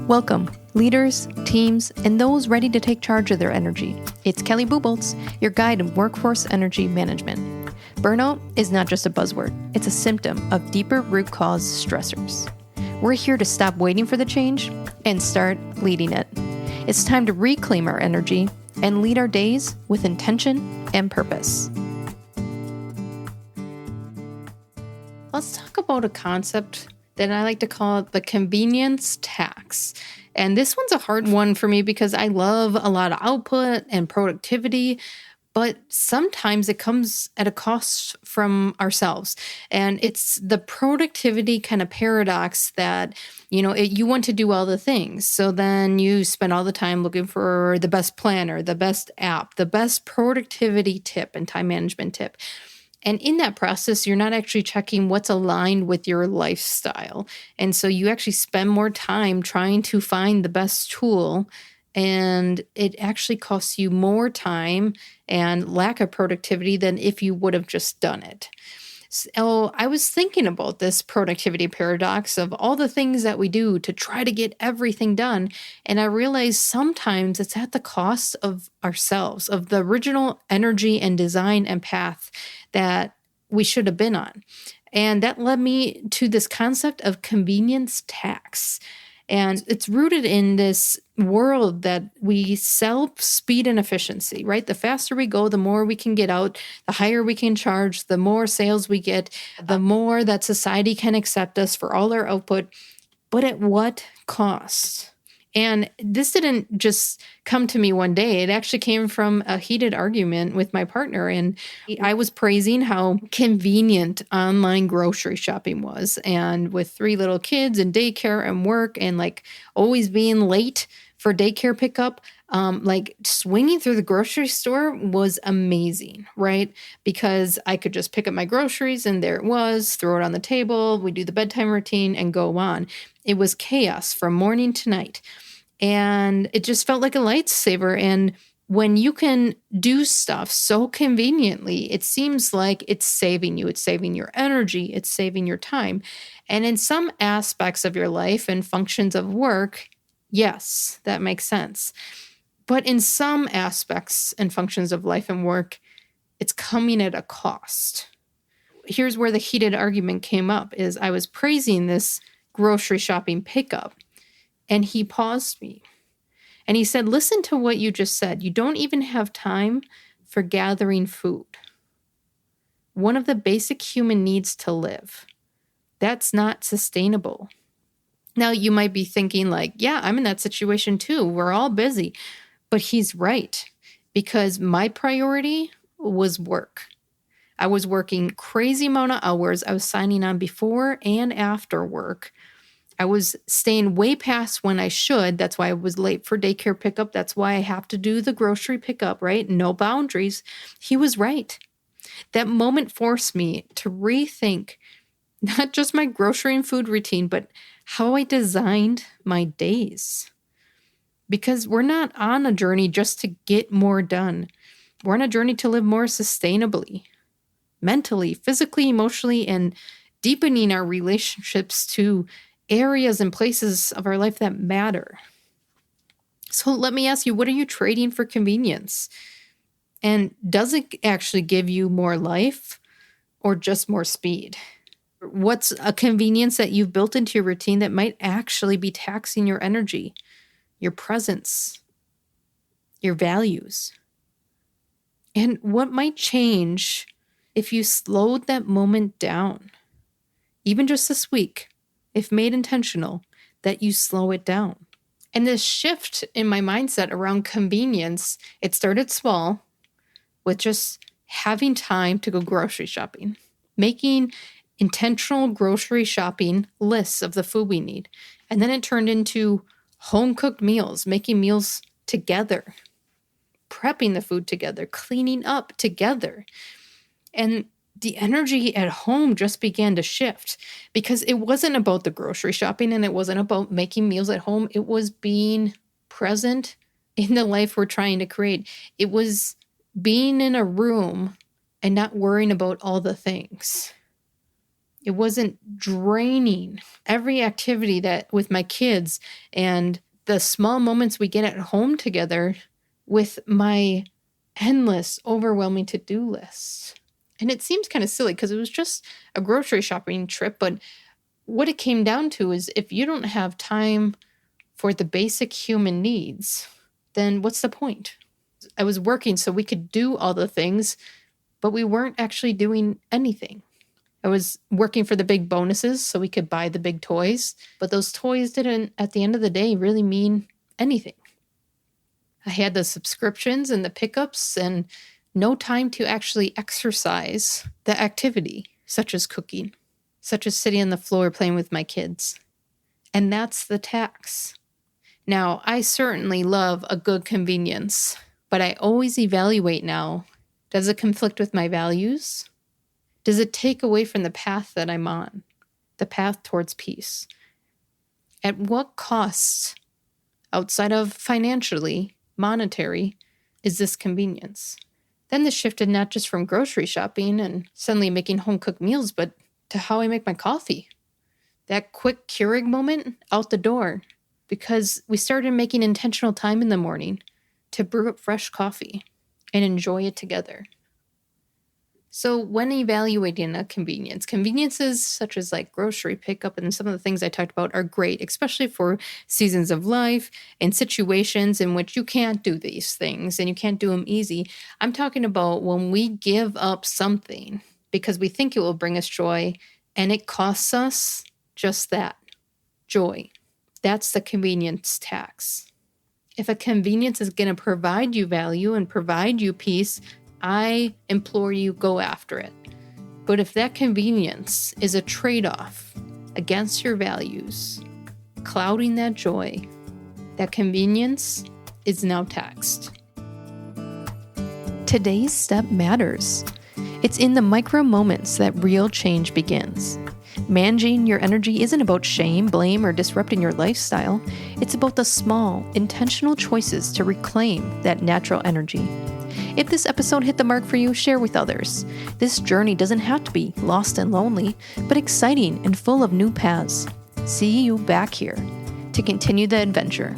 Welcome, leaders, teams, and those ready to take charge of their energy. It's Kelly Buboltz, your guide in workforce energy management. Burnout is not just a buzzword, it's a symptom of deeper root cause stressors. We're here to stop waiting for the change and start leading it. It's time to reclaim our energy and lead our days with intention and purpose. Let's talk about a concept that I like to call the convenience tax. And this one's a hard one for me because I love a lot of output and productivity, but sometimes it comes at a cost from ourselves. And it's the productivity kind of paradox that, you want to do all the things. So then you spend all the time looking for the best planner, the best app, the best productivity tip and time management tip. And in that process, you're not actually checking what's aligned with your lifestyle. And so you actually spend more time trying to find the best tool, and it actually costs you more time and lack of productivity than if you would have just done it. So I was thinking about this productivity paradox of all the things that we do to try to get everything done. And I realized sometimes it's at the cost of ourselves, of the original energy and design and path that we should have been on. And that led me to this concept of convenience tax. And it's rooted in this world that we sell speed and efficiency, right? The faster we go, the more we can get out, the higher we can charge, the more sales we get, the more that society can accept us for all our output. But at what cost? And this didn't just come to me one day. It actually came from a heated argument with my partner. And I was praising how convenient online grocery shopping was. And with 3 little kids and daycare and work and always being late for daycare pickup, swinging through the grocery store was amazing, right? Because I could just pick up my groceries and there it was, throw it on the table, we do the bedtime routine and go on. It was chaos from morning to night. And it just felt like a lightsaber. And when you can do stuff so conveniently, it seems like it's saving you. It's saving your energy. It's saving your time. And in some aspects of your life and functions of work, yes, that makes sense. But in some aspects and functions of life and work, it's coming at a cost. Here's where the heated argument came up is I was praising this grocery shopping pickup, and he paused me. And he said, listen to what you just said. You don't even have time for gathering food. One of the basic human needs to live. That's not sustainable. Now, you might be thinking yeah, I'm in that situation too. We're all busy. But he's right, because my priority was work. I was working crazy amount of hours. I was signing on before and after work. I was staying way past when I should. That's why I was late for daycare pickup. That's why I have to do the grocery pickup, right? No boundaries. He was right. That moment forced me to rethink not just my grocery and food routine, but how I designed my days. Because we're not on a journey just to get more done. We're on a journey to live more sustainably, mentally, physically, emotionally, and deepening our relationships to areas and places of our life that matter. So let me ask you, what are you trading for convenience? And does it actually give you more life or just more speed? What's a convenience that you've built into your routine that might actually be taxing your energy, your presence, your values? And what might change if you slowed that moment down? Even just this week, if made intentional, that you slow it down. And this shift in my mindset around convenience, it started small with just having time to go grocery shopping, making intentional grocery shopping lists of the food we need. And then it turned into home-cooked meals, making meals together, prepping the food together, cleaning up together. And the energy at home just began to shift because it wasn't about the grocery shopping and it wasn't about making meals at home. It was being present in the life we're trying to create. It was being in a room and not worrying about all the things. It wasn't draining. Every activity that with my kids and the small moments we get at home together with my endless, overwhelming to-do lists. And it seems kind of silly because it was just a grocery shopping trip, but what it came down to is if you don't have time for the basic human needs, then what's the point? I was working so we could do all the things, but we weren't actually doing anything. I was working for the big bonuses so we could buy the big toys, but those toys didn't, at the end of the day, really mean anything. I had the subscriptions and the pickups and no time to actually exercise the activity, such as cooking, such as sitting on the floor playing with my kids. And that's the tax. Now, I certainly love a good convenience, but I always evaluate now, does it conflict with my values? Does it take away from the path that I'm on, the path towards peace? At what cost, outside of financially, monetary, is this convenience? Then this shifted not just from grocery shopping and suddenly making home-cooked meals, but to how I make my coffee. That quick Keurig moment, out the door, because we started making intentional time in the morning to brew up fresh coffee and enjoy it together. So when evaluating a convenience, conveniences such as like grocery pickup and some of the things I talked about are great, especially for seasons of life and situations in which you can't do these things and you can't do them easy. I'm talking about when we give up something because we think it will bring us joy and it costs us just that, joy. That's the convenience tax. If a convenience is going to provide you value and provide you peace, I implore you, go after it. But if that convenience is a trade-off against your values, clouding that joy, that convenience is now taxed. Today's step matters. It's in the micro moments that real change begins. Managing your energy isn't about shame, blame, or disrupting your lifestyle. It's about the small, intentional choices to reclaim that natural energy. If this episode hit the mark for you, share with others. This journey doesn't have to be lost and lonely, but exciting and full of new paths. See you back here to continue the adventure.